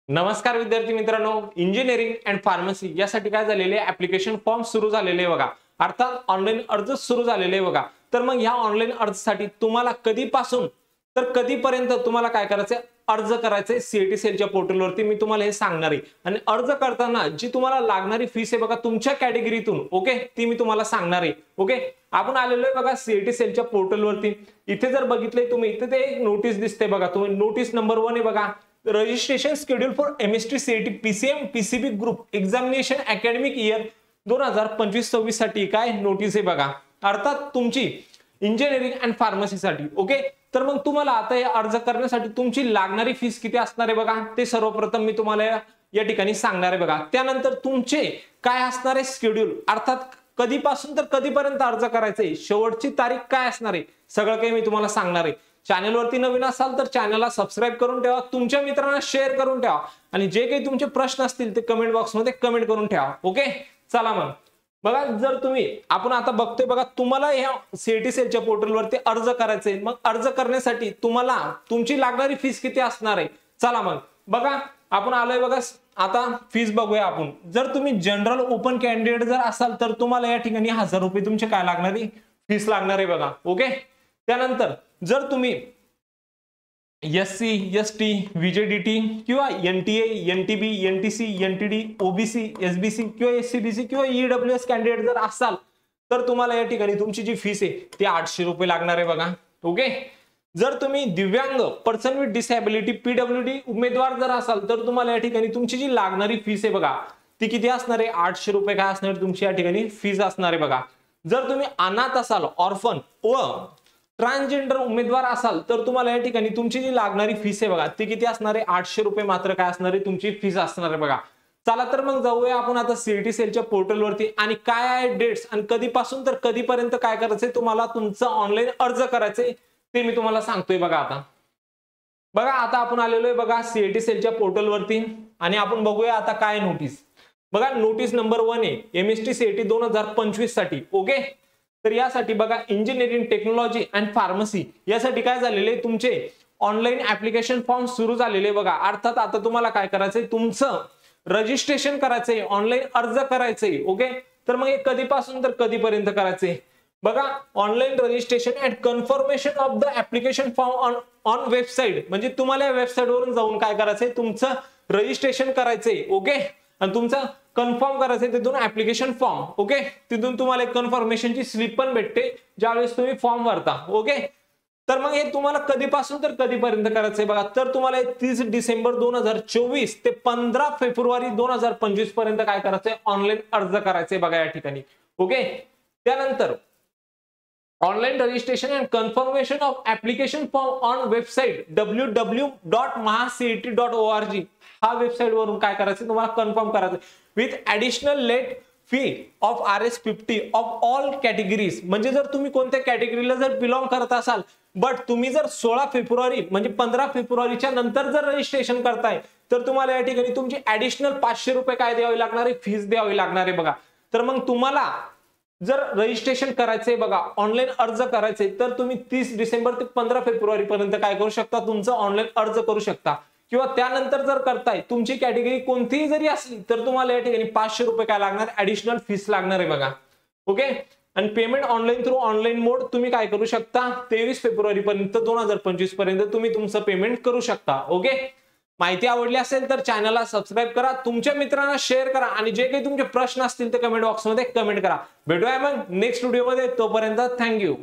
नमस्कार विद्यार्थी मित्रांनो, इंजिनिअरिंग अँड फार्मसी यासाठी काय झालेले ऍप्लिकेशन फॉर्म सुरू झालेले बघा, अर्थात ऑनलाईन अर्ज सुरू झालेले बघा। तर मग ह्या ऑनलाईन अर्जासाठी तुम्हाला कधीपासून तर कधीपर्यंत तुम्हाला काय करायचं, अर्ज करायचे सीईटी सेलच्या पोर्टलवरती मी तुम्हाला हे सांगणार आहे। आणि अर्ज करताना जी तुम्हाला लागणारी फीस आहे बघा तुमच्या कॅटेगरीतून, ओके, ती मी तुम्हाला सांगणार आहे। ओके, आपण आलेलो आहे बघा सीईटी सेलच्या पोर्टलवरती। इथे जर बघितले तुम्ही, इथे ते एक नोटीस दिसते बघा, तुम्ही नोटीस नंबर 1 आहे बघा, registration schedule for MST CET PCM PCB group examination academic year 2025-26 साठी काय नोटीस आहे बघा, अर्थात तुमची इंजिनिअरिंग अँड फार्मसी साठी। ओके, तर मग तुम्हाला आता हे अर्ज करण्यासाठी तुमची लागणारी फीस किती असणार आहे बघा, ते सर्वप्रथम मी तुम्हाला या ठिकाणी सांगणार आहे बघा। त्यानंतर तुमचे काय असणार आहे शेड्यूल, अर्थात कधीपासून तर कधीपर्यंत अर्ज करायचे, शेवटची तारीख काय असणार आहे, सगळं काही मी तुम्हाला सांगणार आहे। चॅनलवरती नवीन असाल तर चॅनलला सबस्क्राइब करून ठेवा, तुमच्या मित्रांना शेअर करून ठेवा आणि जे काही तुमचे प्रश्न असतील ते कमेंट बॉक्समध्ये कमेंट करून ठेवा। ओके, चला मग बघा, जर तुम्ही आपण आता बघतोय बघा, तुम्हाला ह्या सीईटी सेलच्या पोर्टलवरती अर्ज करायचे, मग अर्ज करण्यासाठी तुम्हाला तुमची लागणारी फीस किती असणार आहे, चला मग बघा, आपण आलोय बघा, आता फीस बघूया आपण। जर तुम्ही जनरल ओपन कॅन्डिडेट जर असाल तर तुम्हाला या ठिकाणी 1000 रुपये तुमची काय लागणार आहे, फीस लागणार आहे बघा। ओके, त्यानंतर जर तुम्ही एससी एसटी व्हीजेडीटी किंवा NTA NTB NTC NTD OBC SBC किंवा एससीबीसी किंवा ईडब्ल्यूएस कॅन्डिडेट जर असाल तर तुम्हाला या ठिकाणी तुमची जी फीस आहे ती 800 रुपये लागणार आहे बघा। ओके, जर तुम्ही दिव्यांग पर्सन विथ डिसॅबिलिटी पीडब्ल्यूडी उमेदवार जर असाल तर तुम्हाला या ठिकाणी तुमची जी लागणारी फीस आहे बघा ती किती असणार आहे, 800 रुपये काय असणार तुमची या ठिकाणी फीस असणार आहे बघा। जर तुम्ही अनाथ असाल, ऑर्फन व ट्रान्सजेंडर उमेदवार असाल तर तुम्हाला या ठिकाणी तुमची जी लागणारी फीस आहे बघा ती किती असणार आहे, 800 रुपये मात्र काय असणार आहे तुमची फीस असणार आहे बघा। चला तर मग जाऊया आपण आता सीईटी सेलच्या पोर्टलवरती आणि काय आहे डेट्स आणि कधीपासून तर कधीपर्यंत काय करायचंय तुम्हाला तुमचं ऑनलाईन अर्ज करायचंय ते मी तुम्हाला सांगतोय बघा। आता बघा, आता आपण आलेलो आहे बघा सीईटी सेलच्या पोर्टलवरती आणि आपण बघूया आता काय नोटीस बघा। नोटीस नंबर 1 आहे एमएसटी सीईटी 2025 साठी। ओके, तर यासाठी बघा इंजिनिअरिंग टेक्नॉलॉजी अँड फार्मसी यासाठी काय झालेले तुमचे ऑनलाईन ऍप्लिकेशन फॉर्म सुरू झालेले बघा, अर्थात आता तुम्हाला काय करायचंय, तुमचं रजिस्ट्रेशन करायचंय, ऑनलाईन अर्ज करायचंय। ओके, तर मग हे कधीपासून तर कधीपर्यंत करायचंय बघा, online registration and confirmation of the application form on website, म्हणजे तुम्हाला या वेबसाईट वरून जाऊन काय करायचंय, तुमचं रजिस्ट्रेशन करायचंय। ओके, आणि तुमचं कन्फर्म करायचंय तिथून ऍप्लिकेशन फॉर्म। ओके, तिथून तुम्हाला एक कन्फर्मेशनची स्लिप पण भेटते ज्यावेळेस तुम्ही फॉर्म भरता। ओके, तर मग हे तुम्हाला कधीपासून तर कधीपर्यंत करायचंय बघा, तर तुम्हाला 30 डिसेंबर 2024 ते 15 फेब्रुवारी 2025 पर्यंत काय करायचंय, ऑनलाईन अर्ज करायचंय बघा या ठिकाणी। ओके, त्यानंतर online registration and confirmation of application form on website www.mahacet.org हा वेबसाईट वरून काय करायचं तुम्हाला कन्फर्म करायचं with additional late fee of RS50 of all categories, म्हणजे जर तुम्ही कोणत्या कॅटेगरीला जर बिलॉंग करत असाल बट तुम्ही जर 16 फेब्रुवारी म्हणजे 15 फेब्रुवारीच्या नंतर जर रजिस्ट्रेशन करताय तर तुम्हाला या ठिकाणी तुमची ऍडिशनल 500 रुपये काय द्यावी लागणार आहे, फीस द्यावी लागणार आहे बघा। तर मग तुम्हाला जर रजिस्ट्रेशन करायचंय बघा, ऑनलाईन अर्ज करायचंय तर तुम्ही 30 डिसेंबर ते 15 फेब्रुवारी पर्यंत काय करू शकता, तुमचं ऑनलाईन अर्ज करू शकता, किंवा त्यानंतर जर करताय तुमची कॅटेगरी कोणतीही जरी असली तर तुम्हाला या ठिकाणी 500 रुपये काय लागणार, ऍडिशनल फीस लागणार आहे बघा। ओके, आणि पेमेंट ऑनलाईन थ्रू ऑनलाईन मोड तुम्ही काय करू शकता, 23 फेब्रुवारी पर्यंत 2025 पर्यंत तुम्ही तुमचं पेमेंट करू शकता। ओके, माहिती आवडली असेल तर चॅनलला सबस्क्राइब करा, तुमच्या मित्रांना शेअर करा आणि जे काही तुमचे प्रश्न असतील ते कमेंट बॉक्समध्ये कमेंट करा। भेटूया मग नेक्स्ट व्हिडिओमध्ये, तोपर्यंत थँक्यू।